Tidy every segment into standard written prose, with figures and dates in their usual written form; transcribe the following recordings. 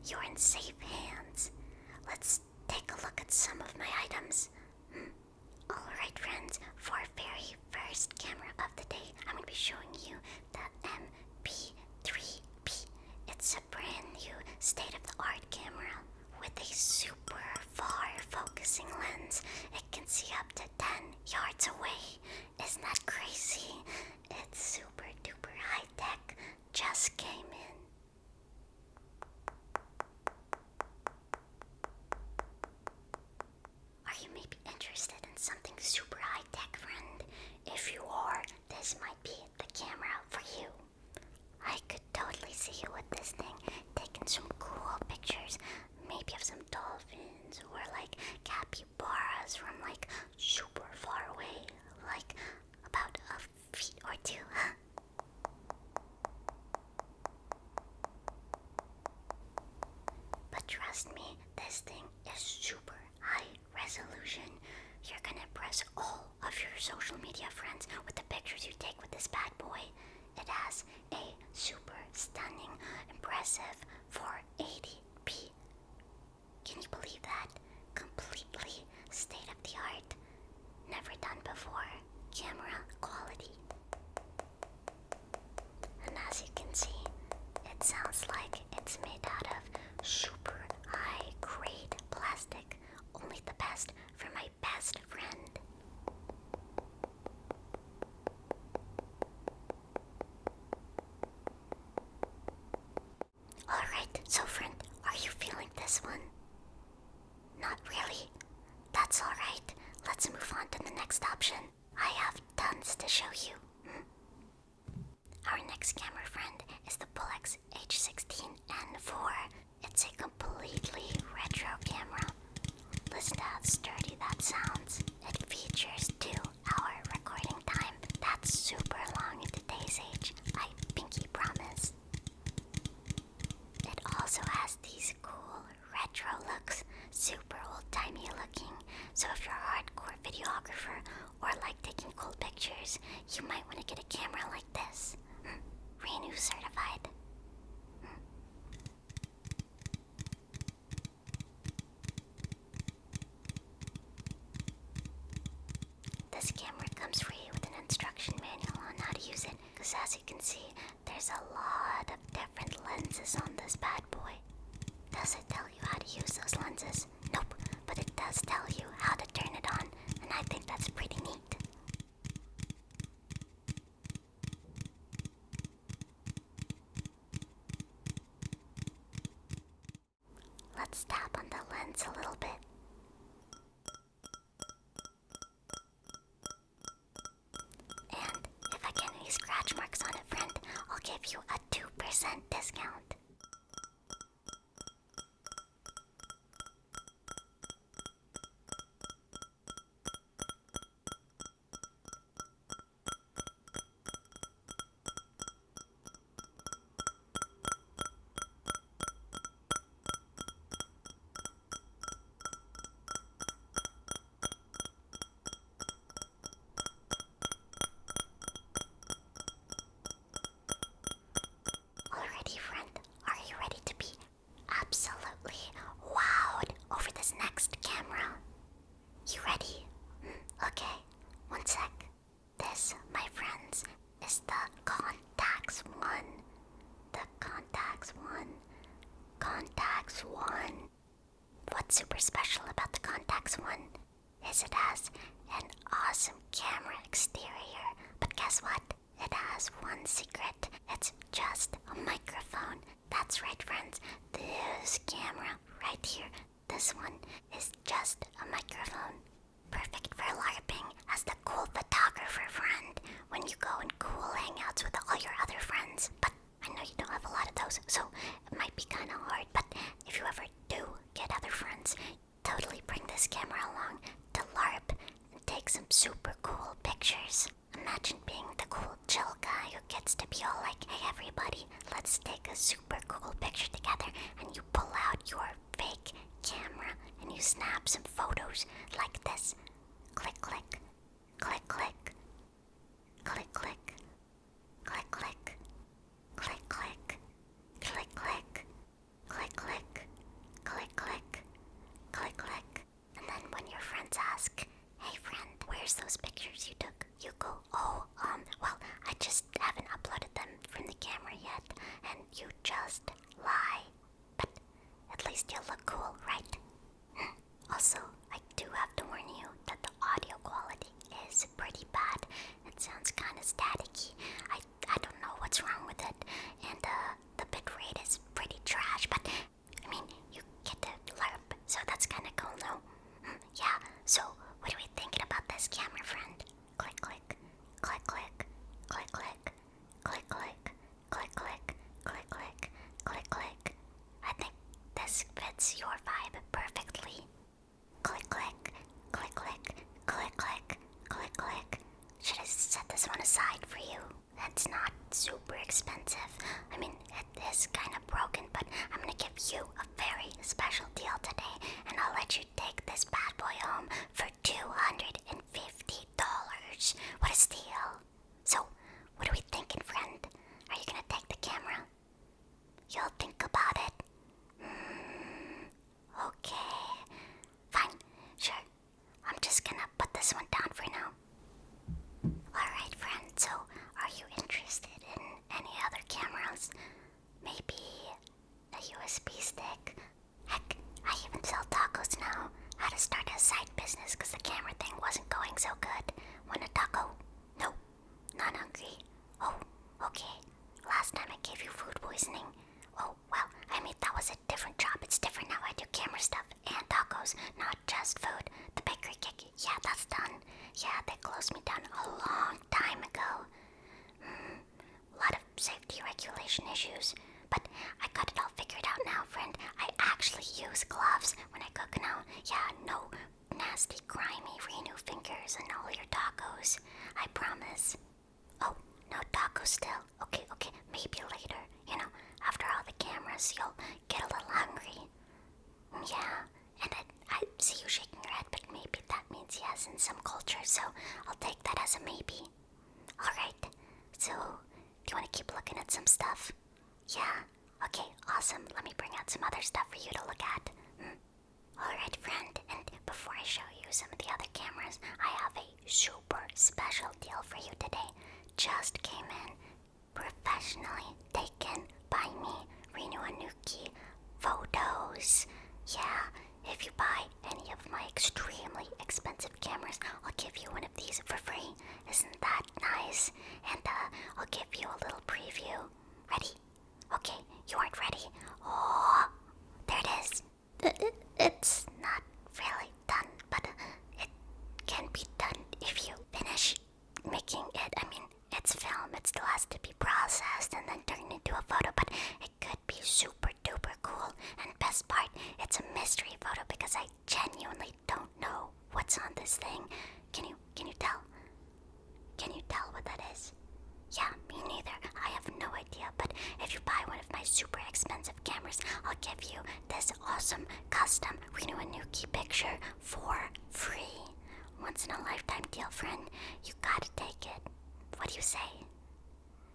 you're in safe hands. Let's take a look at some of my items. Alright friends, for our very first camera of the day, I'm going to be showing you the MP3P. It's a brand new state-of-the-art camera with a super far focusing lens. It can see up to 10 yards away. Isn't that crazy? It's super duper high tech. Just came in. Are you maybe interested in something super high tech, friend? If you are, this might be the camera for you. I could totally see you with this thing, taking some cool pictures, maybe of some dolphins or like capybaras from like super far away, like about a feet or two. But trust me, this thing is super high resolution. You're gonna impress all of your social media friends with the pictures you take with this bad boy. It has a super stunning, impressive 480p. Can you believe that? Completely state of the art. Never done before. Camera quality. And as you can see, it sounds like it's made out of super high grade plastic. Only the best for my best friend. Alright, so friend, are you feeling this one? Not really? That's alright. Let's move on to the next option. I have tons to show you. Our next camera friend is the Plex H16N4. It's a completely retro camera. Listen to how sturdy that sounds. It features 2-hour recording time. That's super long in today's age. I pinky promise. It also has these cool retro looks, super old-timey looking. So if you're a hardcore videographer or like taking cool pictures, you might want to get a camera like this. Renew certified. This camera comes free with an instruction manual on how to use it, because as you can see, there's a lot of different lenses on this bad boy. Does it tell you how to use those lenses? Nope, but it does tell you how to turn it on, and I think that's pretty neat. Let's tap on the lens a little bit. And if I get any scratch marks on it, friend, I'll give you a 2% discount. Alrighty, friend, are you ready to be absolutely wowed over this next camera? You ready? Okay, one sec. This, my friends, is the Contax One. The Contax One. Contax One. What's super special about the Contax One is it has an awesome camera exterior. But guess what? It has one secret. It's just a microphone. That's right, friends. This camera right here, this one, is just a microphone. Perfect for LARPing as the cool photographer friend when you go in cool hangouts with all your other friends. But I know you don't have a lot of those, so it might be kind of hard. But if you ever do get other friends, totally bring this camera along to LARP and take some super cool pictures. Imagine being the cool chill guy who gets to be all like, hey everybody, let's take a super cool picture together, and you pull out your fake camera and you snap some photos like this. Click, click, click, click, click, click, click, click, click, click, click, click, click, click, this one aside for you. It's not super expensive. I mean, it is kind of broken, but I'm gonna give you a very special deal today, and I'll let you take this bad boy home for $250. What a steal. So, what are we thinking, friend? Are you gonna take the camera? You'll think about it. Okay. Fine. Sure. I'm just gonna put this one down for now. Alright, friend. So, are you interested in any other cameras? Maybe a USB stick? Heck, I even sell tacos now. Had to start a side business because the camera thing wasn't going so good. Want a taco? No. Not hungry. Oh, okay. Last time I gave you food poisoning. Oh, well, I mean, that was a different job. It's different now. I do camera stuff and tacos, not just food. The bakery gig, yeah, that's done. Yeah, they closed me down a long time ago. A lot of safety regulation issues. But I got it all figured out now, friend. I actually use gloves when I cook now. Yeah, no nasty, grimy Renu fingers and all your tacos. I promise. Oh, no tacos still. Okay, maybe later. You know, after all the cameras, you'll get a little hungry. Yeah, and I see you shaking your head, but maybe that means yes in some cultures, so I'll take that as a maybe. Alright, so, do you want to keep looking at some stuff? Yeah, okay, awesome. Let me bring out some other stuff for you to look at. Alright, friend, and before I show you some of the other cameras, I have a super special deal for you today. Just came in, professionally taken by me, Renu Anuki photos. Yeah, if you buy any of my extremely expensive cameras, I'll give you one of these for free. Isn't that nice? And I'll give you a little preview. Ready? Okay, you aren't ready. Oh, there it is. It's not really done, but it can be done if you finish making it. I mean, it's film. It still has to be processed and then turned into a photo, but it could be super duper cool. And best part, it's a mystery photo because I genuinely don't know what's on this thing. Can you tell? Can you tell what that is? Yeah, me neither. I have no idea, but if you buy one of my super expensive cameras, I'll give you this awesome custom Renu Anuki picture for free. Once in a lifetime deal, friend. You gotta take it. What do you say?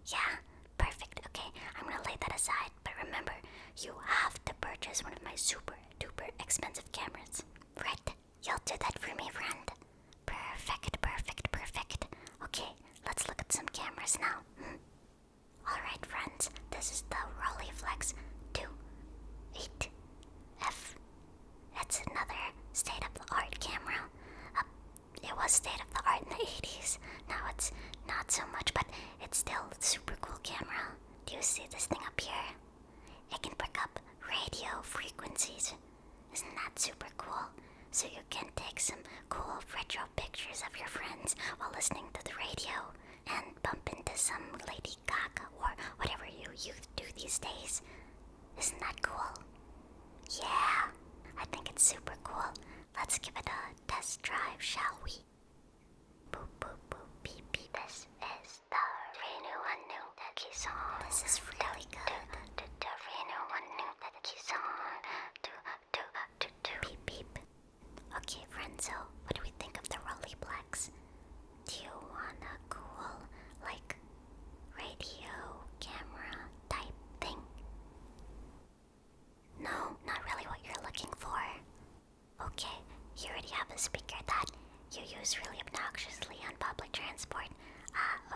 Yeah, perfect. Okay, I'm gonna lay that aside, but remember, you have to purchase one of my super duper expensive cameras. Right? You'll do that for me, friend. Perfect. Okay, let's look at some cameras now. Alright, friends, this is the Rolylex 28F. It's another state-of-the-art camera. It was state-of-the-art in the 80s. Now it's not so much, but it's still a super cool camera. Do you see this thing up here? It can pick up radio frequencies. Isn't that super cool? So you can take some cool retro pictures of your friends while listening to the radio and bump into some Lady Gaga or whatever you do these days. Isn't that cool? Yeah, I think it's super cool. Let's give it a test drive, shall we? Boop, boop, boop, beep, beep. This is the Renu Anuki song. This is really good. The Renu Anuki song. Beep, beep. Okay, friend, so what do we think of the Rolylex? Do you want a cool, like, radio camera type thing? No, not really what you're looking for. Okay, you already have a speaker that you use really obnoxiously on public transport.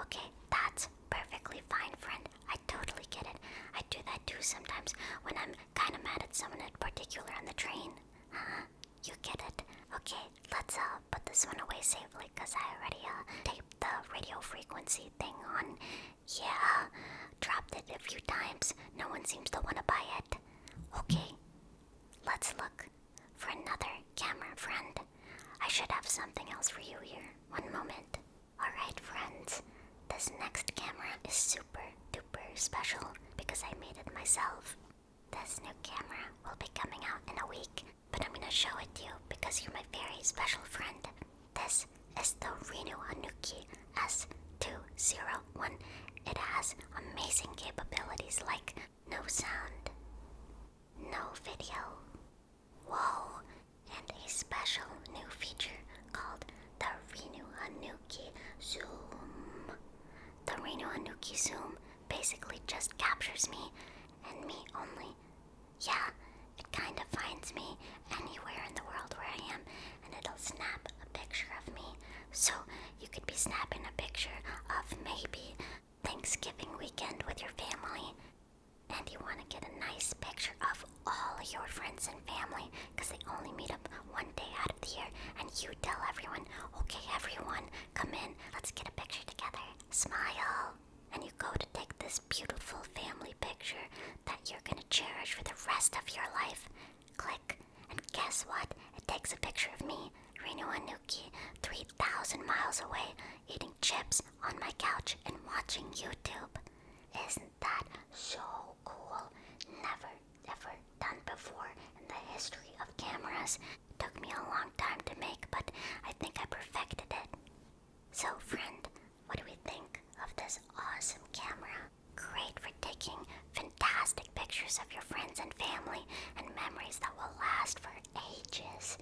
Okay, that's perfectly fine, friend. I totally get it. I do that too sometimes when I'm kind of mad at someone in particular on the train. You get it. Okay, let's put this one away safely because I already taped the radio frequency thing on. Yeah, dropped it a few times. No one seems to want to buy it. Okay, let's look for another camera, friend. I should have something else for you here. One moment. Alright, friends. This next camera is super duper special because I made it myself. This new camera will be coming out in a week, but I'm gonna show it to you because you're my very special friend. This is the Renu Anuki 201. It has amazing capabilities like no sound, no video, whoa, and a special new feature called the Renu Hanuki Zoom. The Renu Hanuki Zoom basically just captures me and me only. Yeah, it kind of finds me anywhere in the world where I am, and it'll snap a picture of me. So you could be snapping a picture of maybe Thanksgiving weekend with your family, and you want to get a nice picture of all your friends and family because they only meet up one day out of the year, and you tell everyone, okay everyone, come in, let's get a picture together, smile, and you go to take this beautiful family picture that you're going to cherish for the rest of your life. Click, and guess what? It takes a picture of me, Renu Anuki, 3,000 miles away, eating chips on my couch and watching YouTube. Isn't that so cool? Never, ever done before in the history of cameras. It took me a long time to make, but I think I perfected it. So, friend, what do we think of this awesome camera? Great for taking fantastic pictures of your friends and family and memories that will last for ages.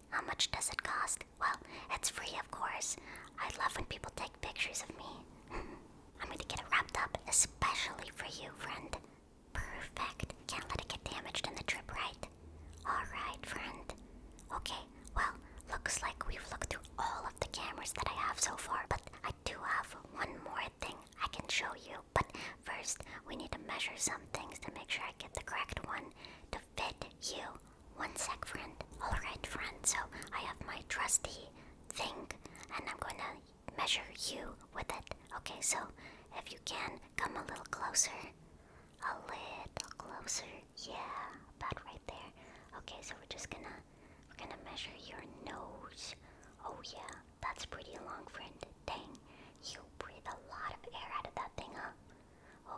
How much does it cost? Well, it's free, of course. I love when people take pictures of me. I'm going to get it wrapped up especially for you, friend. Perfect. Can't let it get damaged in the trip, right? Alright, friend. Okay, well, looks like we've looked through all of the cameras that I have so far, but I do have one more thing I can show you. But first, we need to measure some things to make sure I get the correct one to fit you. One sec, friend. Alright, friend, so I have my trusty thing, and I'm going to measure you with it. Okay, so if you can, come a little closer. A little closer. Yeah, about right there. Okay, so we're gonna measure your nose. Oh yeah, that's pretty long, friend. Dang, you breathe a lot of air out of that thing, huh?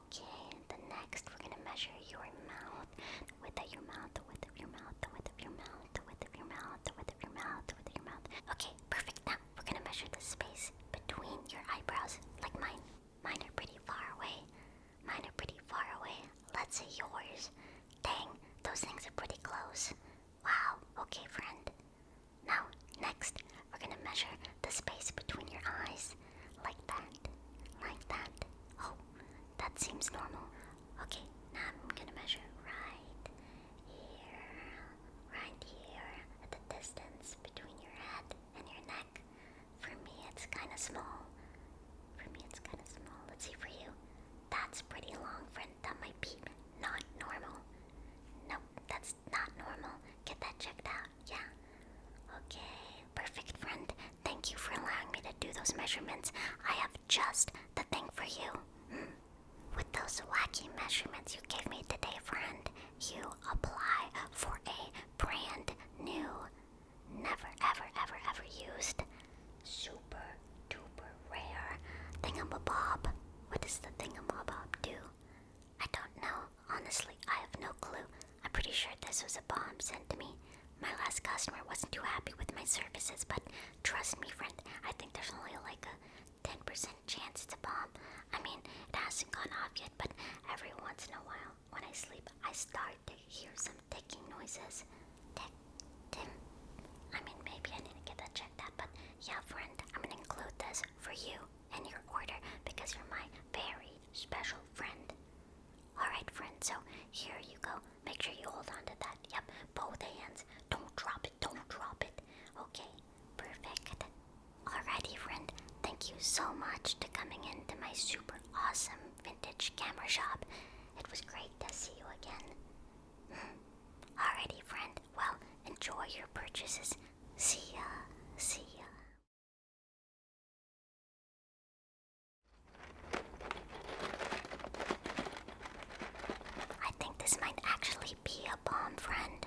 Okay, the next we're gonna measure your mouth. The width of your mouth, the width of your mouth, the width of your mouth, the width of your mouth, the width of your mouth, the width of your mouth. Okay, perfect. Now we're gonna measure the space between your eyebrows, like mine. Mine are pretty far away. Mine are pretty far away. Let's see yours. Dang, those things are pretty close. Wow, okay, friend. Now, next, we're gonna measure the space between your eyes. Like that. Like that. Oh, that seems normal. Okay, now I'm gonna measure right here, at the distance between your head and your neck. For me, it's kind of small. Let's see for you. That's pretty long, friend. That might be not normal. Nope, that's not normal. Get that checked out. Yeah. Okay, perfect, friend. Thank you for allowing me to do those measurements. I have just the thing for you. With those wacky measurements you gave me today, friend, you apply for a brand new, never, ever, ever, ever used, super duper rare thingamabob. What does the thingamabob do? I don't know. Honestly, I have no clue. I'm pretty sure this was a bomb sent to me. My last customer wasn't too happy with my services, but trust me, friend, I think there's only like a 10% chance it's a bomb. I mean, it hasn't gone off yet, but every once in a while, when I sleep, I start to hear some ticking noises. Tick, tick. I mean, maybe I need to get that checked out, but yeah, friend, I'm gonna include this for you in your order because you're my very special friend. Alright, friend, so here you go. Make sure you hold on to that. Yep, both hands. Don't drop it, don't drop it. Okay, perfect. Alrighty, friend, thank you so much to coming into my super awesome vintage camera shop. It was great to see you again. Alrighty, friend, well, enjoy your purchases. See ya, see ya. I think this might actually be a bomb, friend.